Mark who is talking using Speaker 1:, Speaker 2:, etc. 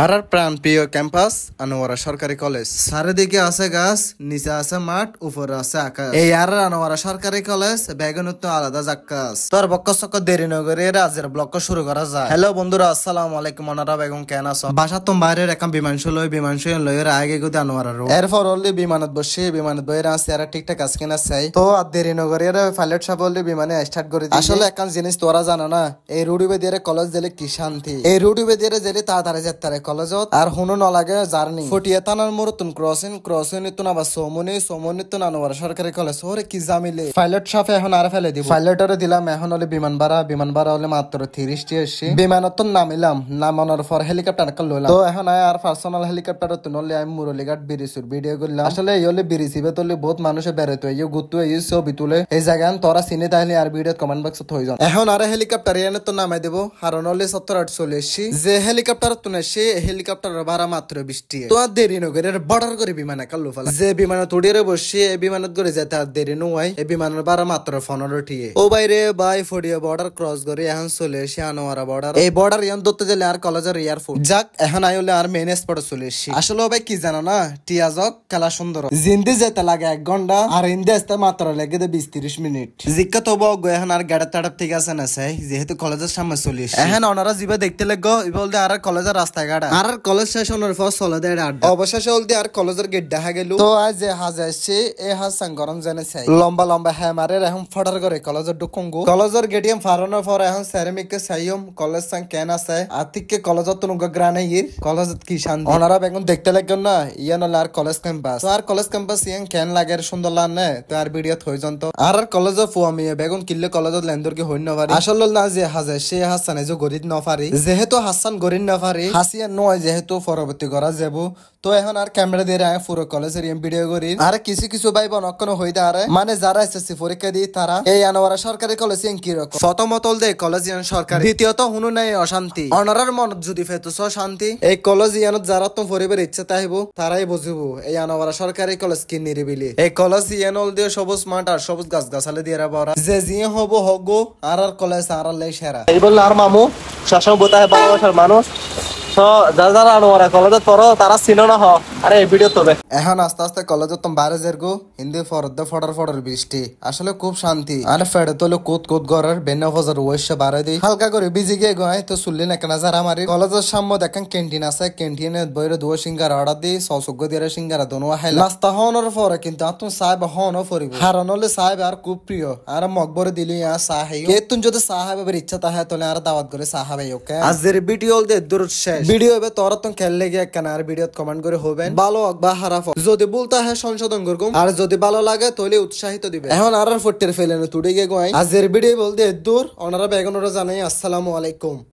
Speaker 1: আর প্রাণ প্রিয় ক্যাম্পাস আনোয়ারা সরকারি কলেজ। চারিদিকে আছে গাছ, নিচে আছে মাঠ, উপরে আছে আকাশ। এই আর আনোয়ারা সরকারি কলেজ বেগুনত আলাদা জাক্কাস। তোর বক্ক চক্ক দেরি নগরে রাজের ব্লক শুরু করা যায়। হ্যালো বন্ধুরা, আসসালামু আলাইকুম। ওনারা বেগম কেন আছো? বাসা তো বাইরের এখন বিমান লইয়ের আগে গতি আনোয়ারা রোড। এরপর হলে বিমানত বসে বিমানত বইয়ের আছে আর ঠিকঠাক আজ কিনা চাই তো আর দেরি নগরে পাইলট সাহেব হলে বিমানে স্টার্ট করে দিই। আসলে এখন জিনিস তোরা জানো না, এই রুডিবে দিয়ে কলেজ দিলে কি শান্তি। এই রুডিবে দিয়ে দিলে তাড়াতাড়ি যেতে কলেজত আর হুনো নলাগে জার্নি ফটিয়া থানার মরতুন ক্রসিং নিতুন আবার সোমনিতুন আনোয়ারা সরকারি কলেজ। ওরে কি জামিলে পাইলট সাহেব এখন আর ফেলে দিব। পাইলটরে দিলাম এখন হলে বিমান ভাড়া হলে মাত্র 30টি এসছি। বিমানত নামিলাম, নামানোর পর হেলিকপ্টার লইলাম। তো এখন আর পার্সোনাল হেলিকপ্টার নলে আমি মুরলিঘাট ব্রিজের ভিডিও করলাম। আসলে এই হলে ব্রিজ হিবে তোলে বহুত মানুষে বেরোতো এই গুত্তু এই ছবি তুলে এই জায়গায় তোরা চিনি তাহলে আর ভিডিও কমেন্ট বক্সত হয়ে যান। এখন আর হেলিকপ্টার এনে তো নামাই দেবো আর নলে 70-8 চলে এসছি। যে হেলিকপ্টার তুলে সে হেলিকপ্টার ভাড়া মাত্র 20 তো আর দেরি নগরে বর্ডার করে বিমান একাল ফেলা। যে বিমানে তুড়িয়ে বসে এই বিমানত করে যেতে আর দেরি নয়। এই বিমানের ভাড়া মাত্র 15 ও বাইরে বাই ফড়িয়ে বর্ডার ক্রস করে এখন চলে এসে আনোয়ারা বর্ডার। এই বর্ডার ইয়ান ধরতে গেলে আর কলেজের এয়ারপোর্ট যাক এখন আই হলে আর মেন স্পটে চলে এসছি। আসলে ভাই কি জানো না, টিয়াজক খেলা সুন্দর জিন্দি যেতে লাগে 1 ঘন্টা আর ইন্দি আসতে মাত্র লেগে 20-30 মিনিট। জিজ্ঞা তো এখন আর গাড়ি তাড়াপ ঠিক আছে না চাই যেহেতু কলেজের সামনে চলে এসছি। এখন ওনারা জিবা দেখতে লাগো বলতে আর কলেজের রাস্তায় গাড়া আর কলেজ শেষ হওয়ার পর চলে দেয় আড্ডা। অবশেষে বলতে আর কলেজের গেট দেখা গেল। তো আজ যে হাজ আসছে এই হাজ গরম জানে চাই লম্বা লম্বা হ্যামারের এখন ফটার করে কলেজের ঢুকুঙ্গু। কলেজের গেটিএম ফারানোর পর এখন সেরামিককে চাইম কলেজ সাং কেন আছে আর্থিককে কলেজত তুনুগা গ্রানে ইর কলেজত কি শান্তি। ওনারা বেগুন দেখতে লাগেন না ইয়ান হলে আর কলেজ ক্যাম্পাস। তো আর কলেজ ক্যাম্পাস ইয়ান কেন লাগে সুন্দর লাগ না তো আর ভিডিওত হয়ে যান। তো আর কলেজত ফুয়ামি বেগুন কিল্লে কলেজত লেন্দর কি হই না পারি। আসলে না যে হাজে সে হাসান যে গরিব না পারি যেহেতু হাসান গরিব না পারি হাসিয়া নয় যেহেতু পরবর্তী করা যাব। তো এখন আর ক্যামেরা দিয়ে পুরো কলেজের ভিডিও করি আর কিছু ভাই বোন অক্ষণ হইতে আরে মানে যারা এসএসসি পরীক্ষা দিই তারা এই আনোয়ারা সরকারি কলেজ কি রকম প্রথমত দে কলেজ সরকারি, দ্বিতীয়ত হুনু নাই অশান্তি। অনারার মনত যদি ফেতুস শান্তি এই কলেজ ইয়ানত যারা তো পরিবার ইচ্ছা তাহিব তারাই বুঝিব এই আনোয়ারা সরকারি কলেজ কি নিরিবিলি। এই কলেজ ইয়ান দিয়ে সবুজ মাঠ আর সবুজ গাছ গাছালে দিয়ে বড়া যে জিয়ে হব হগো আর কলেজ আর লাই সেরা এই বললে আর মামু সবসময় বোতায় ভালোবাসার মানুষ। যারা আনোয়ারা কলেজত পড়ো তারা চিনো না আরে এই ভিডিও তবে এখন আস্তে আস্তে কলেজত তো বাইরে যারগো হিন্দি ফড়র বৃষ্টি আসলে খুব শান্তি আর ফেড়ে তোলে কোত ঘরের বেন্না ফজর ওয়েশ বাড়াই দিই হালকা করে বিজি গিয়ে গায় তো শুনলি না কেন যারা আমার কলেজের সামনে দেখেন ক্যান্টিন আছে ক্যান্টিনে বইরে দুয়া সিঙ্গারা অর্ডার দিই সৌসুগ্য দিয়ে সিঙ্গারা দোনো হাই নাস্তা হওয়ানোর পরে কিন্তু আতুন সাহেব হওয়ানো পরিব হারান হলে সাহেব আর খুব প্রিয় আর মকবরে দিলি আর সাহাই তুন যদি সাহাবের ইচ্ছা তাহে তোলে আর দাওয়াত করে সাহাবাই ওকে আজের ভিডিও দে দূর শেষ ভিডিও হবে তোরা তো খেললে গিয়ে কেন আর ভিডিও কমেন্ট করে হবেন ভালো হোক বা খারাপ হোক যদি বলতে হয় সংশোধন করবো আর যদি ভালো লাগে তাহলে উৎসাহিত দিবে। এখন আর ফুটের ফেলেন তুড়ে গিয়ে আজের ভিডিও বলতে দূর ওনারা বেগুনরা জানাই আসসালামু আলাইকুম।